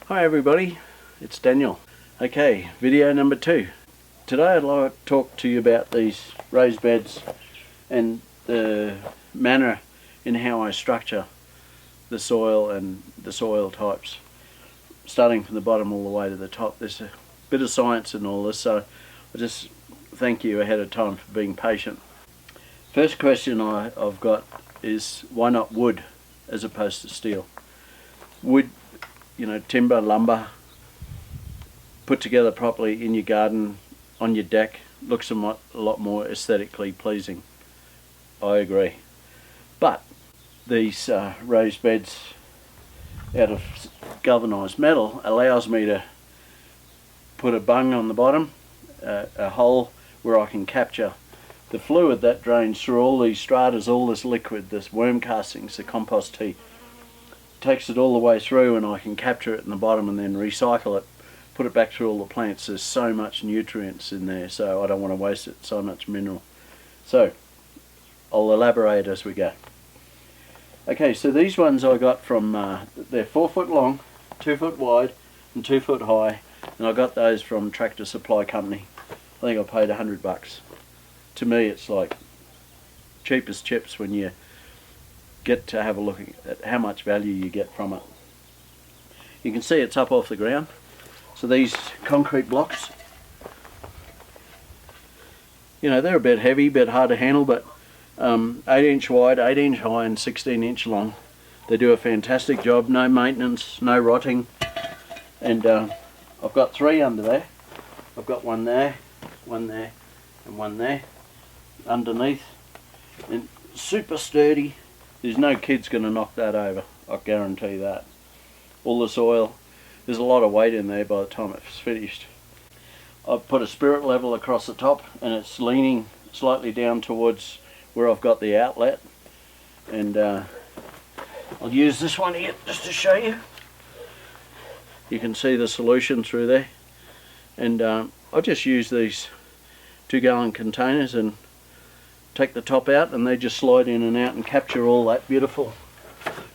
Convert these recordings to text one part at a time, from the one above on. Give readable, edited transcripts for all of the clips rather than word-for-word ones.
Hi everybody, it's Daniel. Okay, video number 2. Today I'd like to talk to you about these raised beds and the manner in how I structure the soil and the soil types, starting from the bottom all the way to the top. There's a bit of science in all this, so I just thank you ahead of time for being patient. First question I've got is, why not wood as opposed to steel? Wood, timber, lumber, put together properly in your garden, on your deck, looks a lot more aesthetically pleasing. I agree. But these raised beds out of galvanised metal allows me to put a bung on the bottom, a hole where I can capture the fluid that drains through all these stratas, all this liquid, this worm castings, the compost tea. Takes it all the way through, and I can capture it in the bottom and then recycle it, put it back through all the plants. There's so much nutrients in there, so I don't want to waste it, so much mineral. So I'll elaborate as we go. Okay, so these ones I got from, they're 4 foot long, 2 foot wide and 2 foot high, and I got those from Tractor Supply Company. I think I paid $100. To me it's like cheap as chips when you get to have a look at how much value you get from it. You can see it's up off the ground. So these concrete blocks, they're a bit heavy, a bit hard to handle, but 8-inch wide, 8-inch high and 16-inch long. They do a fantastic job, no maintenance, no rotting. And I've got 3 under there. I've got one there, and one there underneath, and super sturdy. There's no kid's going to knock that over, I guarantee that. All the soil, there's a lot of weight in there by the time it's finished. I've put a spirit level across the top, and it's leaning slightly down towards where I've got the outlet. And I'll use this one here just to show you. You can see the solution through there. And I just use these 2-gallon containers and take the top out, and they just slide in and out and capture all that beautiful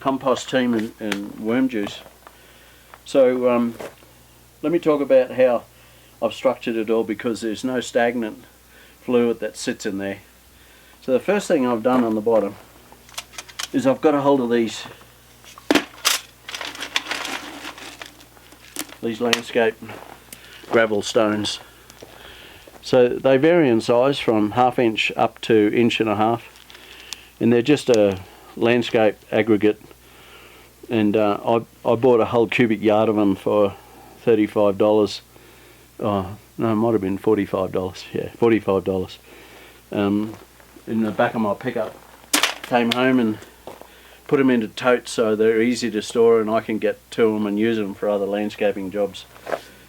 compost team and worm juice. So let me talk about how I've structured it all, because there's no stagnant fluid that sits in there. So the first thing I've done on the bottom is I've got a hold of these landscape gravel stones. So they vary in size from 1/2 inch up to 1.5 inches, and they're just a landscape aggregate. And I bought a whole cubic yard of them for $35. Oh no, it might have been $45. Yeah, $45. In the back of my pickup. Came home and put them into totes so they're easy to store, and I can get to them and use them for other landscaping jobs.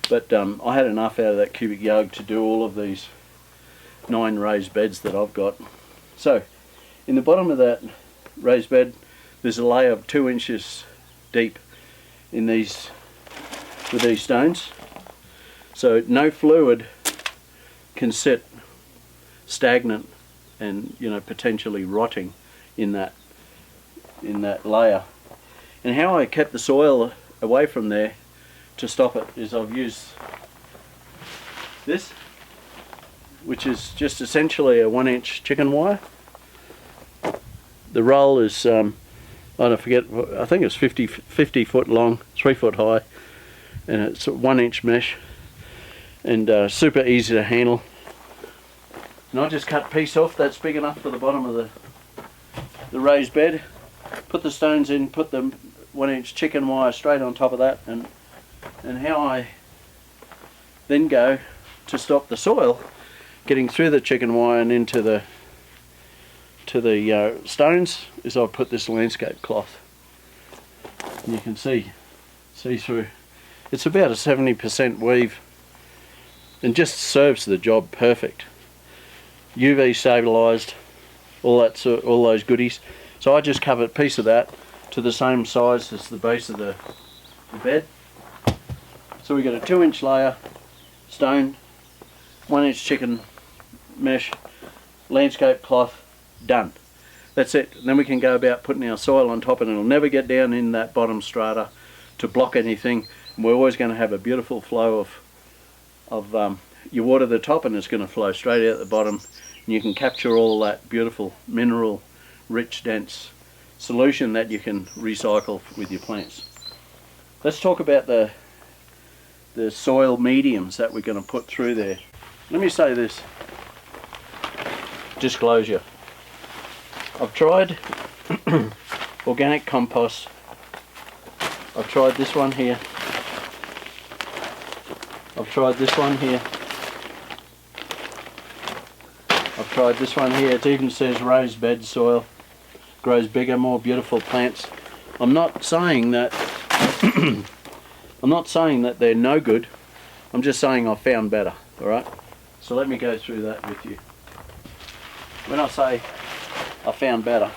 But I had enough out of that cubic yard to do all of these 9 raised beds that I've got. So in the bottom of that raised bed there's a layer of 2 inches deep in these, with these stones, so no fluid can sit stagnant and potentially rotting in that layer. And how I kept the soil away from there to stop it is I've used this, which is just essentially a 1-inch chicken wire. The roll is I think it's 50 foot long, 3 foot high, and it's a 1-inch mesh, and super easy to handle. And I just cut a piece off that's big enough for the bottom of the raised bed, put the stones in, put the 1-inch chicken wire straight on top of that, and how I then go to stop the soil getting through the chicken wire and into the stones is I put this landscape cloth. And you can see through. It's about a 70% weave, and just serves the job perfect. UV stabilized, all those goodies. So I just covered a piece of that to the same size as the base of the bed. So we got a 2-inch layer, stone, 1-inch chicken mesh, landscape cloth, done. That's it. And then we can go about putting our soil on top, and it'll never get down in that bottom strata to block anything. We're always going to have a beautiful flow of you water the top and it's going to flow straight out the bottom, and you can capture all that beautiful mineral rich dense solution that you can recycle with your plants. Let's talk about the soil mediums that we're going to put through there. Let me say this, disclosure. I've tried organic compost. I've tried this one here. I've tried this one here. I've tried this one here. It even says raised bed soil. Grows bigger, more beautiful plants. I'm not saying that I'm not saying that they're no good. I'm just saying I've found better. Alright? So let me go through that with you. When I say I found better,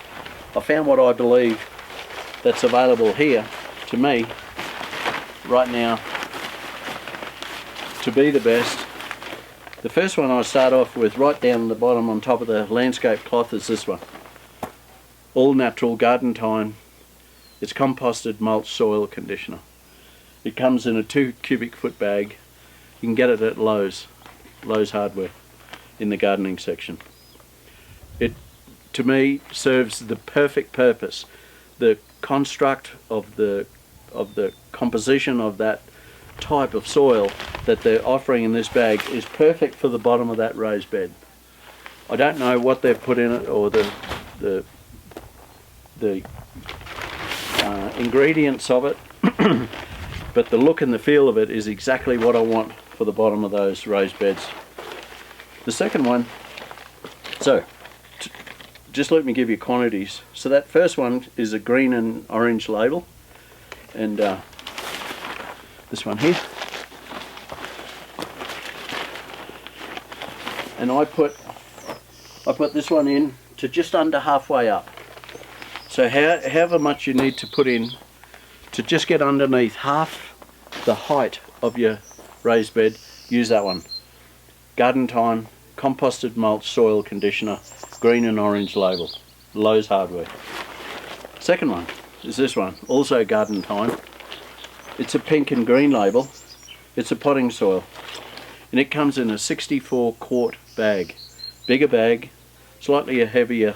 I found what I believe that's available here to me right now to be the best. The first one I start off with right down the bottom on top of the landscape cloth is this one. All natural garden time. It's composted mulch soil conditioner. It comes in a 2 cubic foot bag. You can get it at Lowe's Hardware in the gardening section. It, to me, serves the perfect purpose. The construct of the composition of that type of soil that they're offering in this bag is perfect for the bottom of that raised bed. I don't know what they've put in it or the ingredients of it, but the look and the feel of it is exactly what I want for the bottom of those raised beds. The second one, so just let me give you quantities. So that first one is a green and orange label, and this one here, and I put this one in to just under halfway up. So however much you need to put in to just get underneath half the height of your raised bed, use that one. Garden Time composted mulch soil conditioner, green and orange label, Lowe's Hardware. Second one is this one, also Garden Time. It's a pink and green label. It's a potting soil, and it comes in a 64 quart bag, bigger bag, slightly a heavier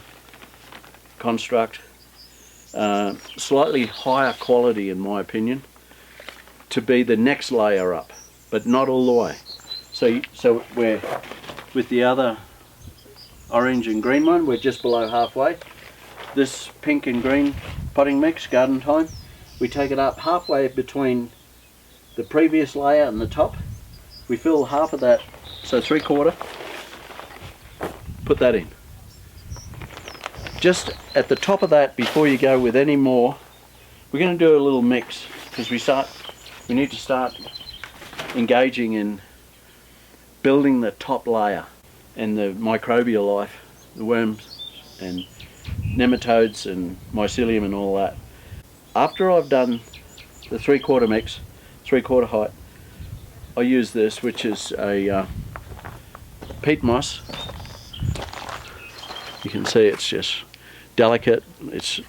construct, slightly higher quality in my opinion, to be the next layer up, but not all the way. So we're with the other orange and green one, we're just below halfway. This pink and green potting mix, Garden Time, we take it up halfway between the previous layer and the top. We fill half of that, so 3/4, put that in. Just at the top of that, before you go with any more, we're going to do a little mix, because we need to start engaging in building the top layer and the microbial life, the worms and nematodes and mycelium and all that. After I've done the 3/4 mix, 3/4 height, I use this, which is a peat moss. You can see it's just delicate, it's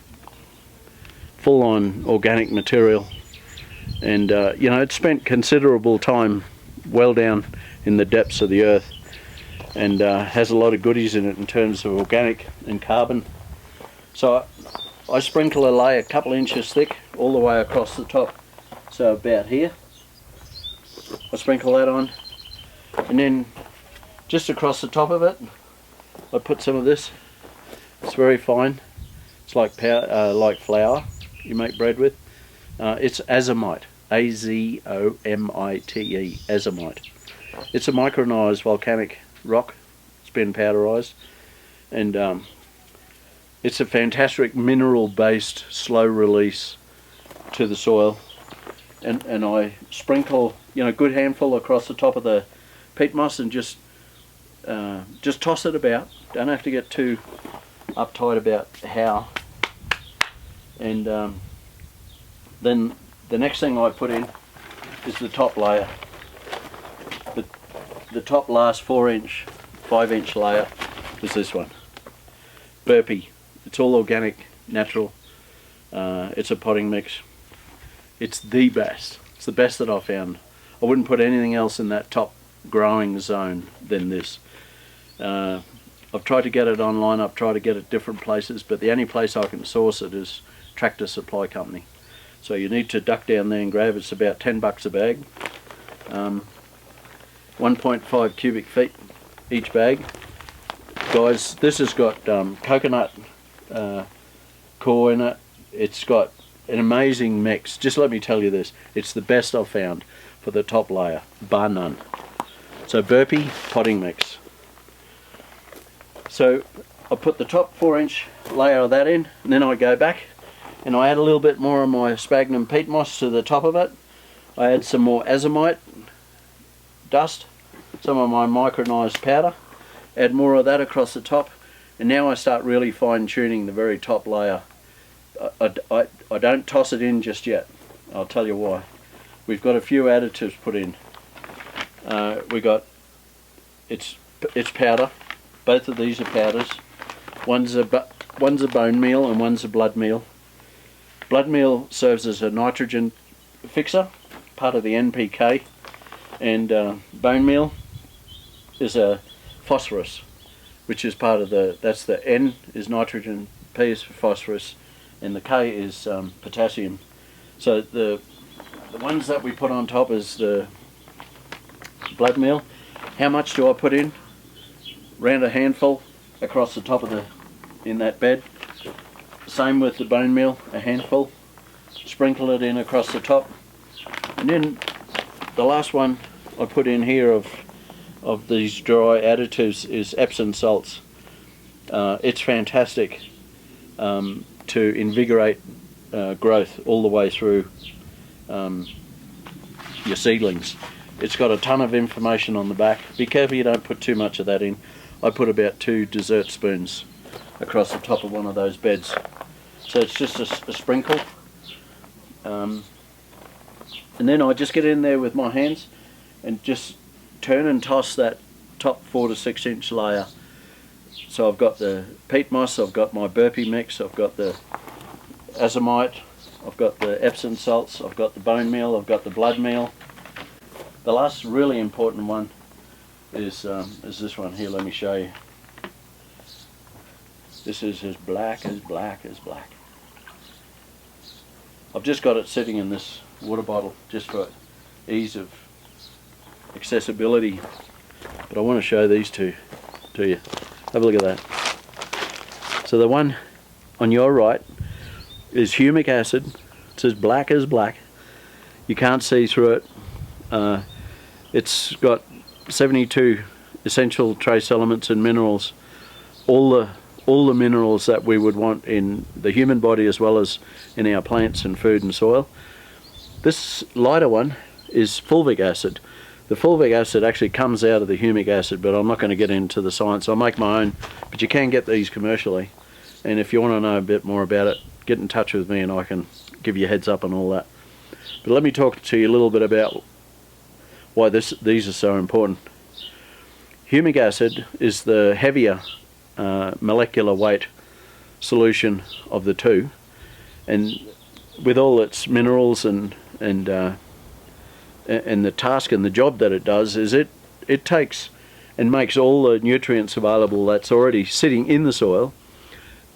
full on organic material, and you know, it's spent considerable time well down in the depths of the earth, and has a lot of goodies in it in terms of organic and carbon. So I sprinkle a layer a couple inches thick all the way across the top, so about here. I sprinkle that on, and then just across the top of it I put some of this. It's very fine. It's like like flour you make bread with. It's azomite, A-Z-O-M-I-T-E, azomite. It's a micronized volcanic rock. It's been powderized, and it's a fantastic mineral-based slow release to the soil. And I sprinkle, you know, a good handful across the top of the peat moss, and just toss it about. Don't have to get too uptight about how. And then the next thing I put in is the top layer. The top last 4-inch, 5-inch layer is this one. Burpee. It's all organic, natural. It's a potting mix. It's the best. It's the best that I've found. I wouldn't put anything else in that top growing zone than this. I've tried to get it online, I've tried to get it different places, but the only place I can source it is Tractor Supply Company. So you need to duck down there and grab it. It's about $10 a bag. 1.5 cubic feet each bag. Guys, this has got coconut core in it. It's got an amazing mix. Just let me tell you this, it's the best I've found for the top layer, bar none. So burpee potting mix. So I put the top 4-inch layer of that in, and then I go back and I add a little bit more of my sphagnum peat moss to the top of it. I add some more azomite dust, some of my micronized powder, add more of that across the top, and now I start really fine tuning the very top layer. I don't toss it in just yet. I'll tell you why. We've got a few additives put in. It's powder. Both of these are powders. One's a bone meal and one's a blood meal. Blood meal serves as a nitrogen fixer, part of the NPK, and bone meal is a phosphorus, which is part of that's the N is nitrogen, P is for phosphorus, and the K is potassium. So the ones that we put on top is the blood meal. How much do I put in? Round a handful across the top of in that bed. Same with the bone meal, a handful. Sprinkle it in across the top. And then the last one I put in here of these dry additives is Epsom salts. It's fantastic to invigorate growth all the way through your seedlings. It's got a ton of information on the back. Be careful you don't put too much of that in. I put about 2 dessert spoons across the top of one of those beds. So it's just a sprinkle. And then I just get in there with my hands and just turn and toss that top 4 to 6 inch layer. So I've got the peat moss, I've got my burpee mix, I've got the azomite, I've got the Epsom salts, I've got the bone meal, I've got the blood meal. The last really important one is this one here. Let me show you. This is as black as black as black. I've just got it sitting in this water bottle just for ease of accessibility, but I want to show these two to you. Have a look at that. So the one on your right is humic acid. It's as black as black. You can't see through it. It's got 72 essential trace elements and minerals, all the minerals that we would want in the human body as well as in our plants and food and soil. This lighter one is fulvic acid. The fulvic acid actually comes out of the humic acid, but I'm not going to get into the science. I'll make my own, but you can get these commercially, and if you want to know a bit more about it, get in touch with me and I can give you a heads up on all that. But let me talk to you a little bit about why these are so important. Humic acid is the heavier molecular weight solution of the two, and with all its minerals and the task and the job that it does is it takes and makes all the nutrients available that's already sitting in the soil,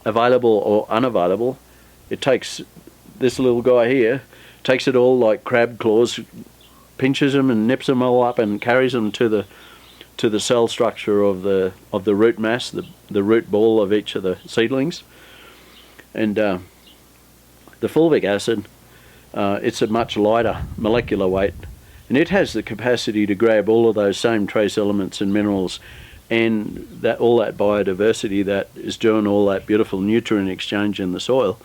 available or unavailable. It takes this little guy here, takes it all like crab claws, pinches them and nips them all up and carries them to the cell structure of the root mass, the root ball of each of the seedlings. And the fulvic acid, it's a much lighter molecular weight, and it has the capacity to grab all of those same trace elements and minerals and all that biodiversity that is doing all that beautiful nutrient exchange in the soil,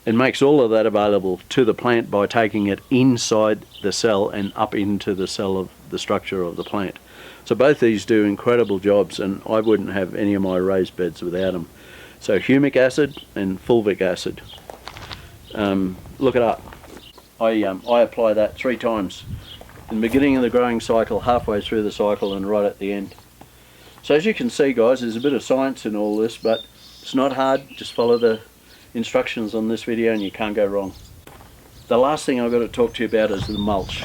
and makes all of that available to the plant by taking it inside the cell and up into the cell of the structure of the plant. So both these do incredible jobs, and I wouldn't have any of my raised beds without them. So humic acid and fulvic acid. Look it up. I apply that 3 times. In the beginning of the growing cycle, halfway through the cycle, and right at the end. So as you can see, guys, there's a bit of science in all this, but it's not hard. Just follow the instructions on this video and you can't go wrong. the last thing I've got to talk to you about is the mulch.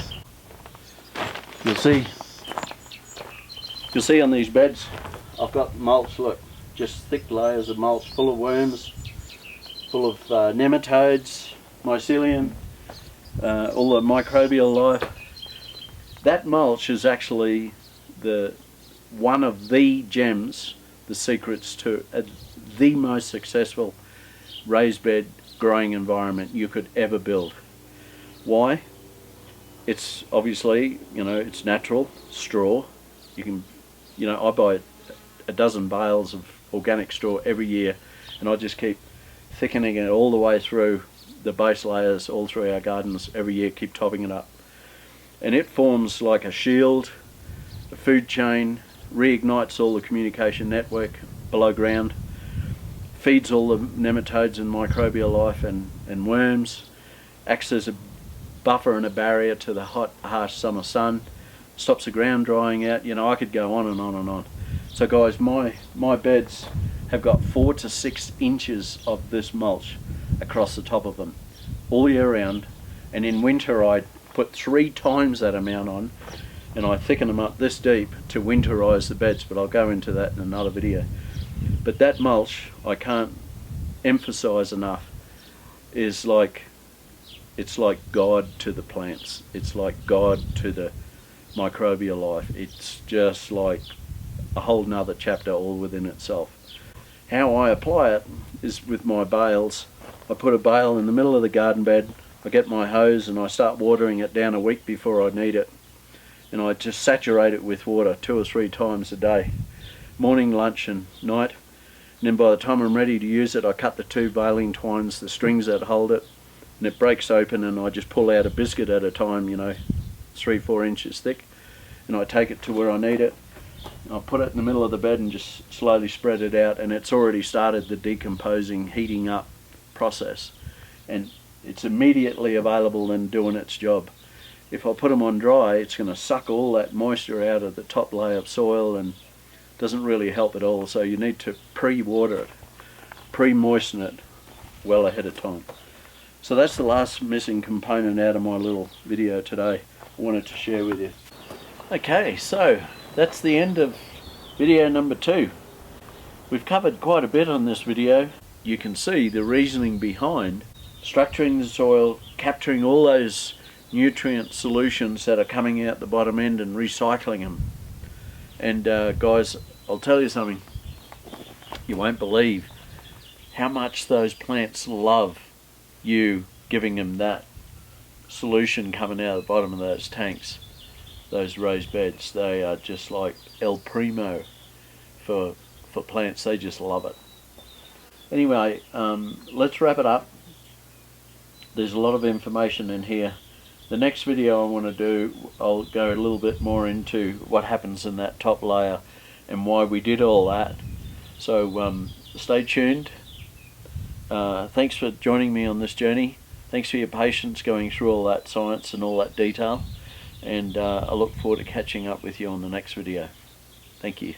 You'll see on these beds I've got mulch, look, just thick layers of mulch full of worms, full of nematodes, mycelium, all the microbial life. That mulch is actually one of the gems, the secrets to the most successful raised bed growing environment you could ever build. Why? It's obviously, it's natural straw. You can, I buy a dozen bales of organic straw every year, and I just keep thickening it all the way through the base layers, all through our gardens every year, keep topping it up. And it forms like a shield, a food chain, reignites all the communication network below ground, feeds all the nematodes and microbial life and worms, acts as a buffer and a barrier to the hot, harsh summer sun, stops the ground drying out. I could go on and on and on. So guys, my beds have got 4 to 6 inches of this mulch across the top of them all year round, and in winter I put 3 times that amount on, and I thicken them up this deep to winterize the beds, but I'll go into that in another video. But that mulch, I can't emphasize enough, is it's like God to the plants. It's like God to the microbial life. It's just like a whole nother chapter all within itself. How I apply it is with my bales. I put a bale in the middle of the garden bed, I get my hose and I start watering it down a week before I need it, and I just saturate it with water 2 or 3 times a day, morning, lunch and night. And then by the time I'm ready to use it, I cut the 2 baling twines, the strings that hold it, and it breaks open, and I just pull out a biscuit at a time, 3-4 inches thick, and I take it to where I need it. I'll put it in the middle of the bed and just slowly spread it out, and it's already started the decomposing, heating up process, and it's immediately available and doing its job. If I put them on dry, it's going to suck all that moisture out of the top layer of soil and doesn't really help at all. So you need to pre-water it, pre-moisten it well ahead of time. So that's the last missing component out of my little video today I wanted to share with you. Okay, so that's the end of video number 2. We've covered quite a bit on this video. You can see the reasoning behind structuring the soil, capturing all those nutrient solutions that are coming out the bottom end and recycling them. And guys, I'll tell you something, you won't believe how much those plants love you giving them that solution coming out of the bottom of those tanks, those raised beds. They are just like El Primo for plants. They just love it. Anyway, let's wrap it up. There's a lot of information in here. The next video I want to do, I'll go a little bit more into what happens in that top layer and why we did all that. So stay tuned. Thanks for joining me on this journey. Thanks for your patience going through all that science and all that detail. And I look forward to catching up with you on the next video. Thank you.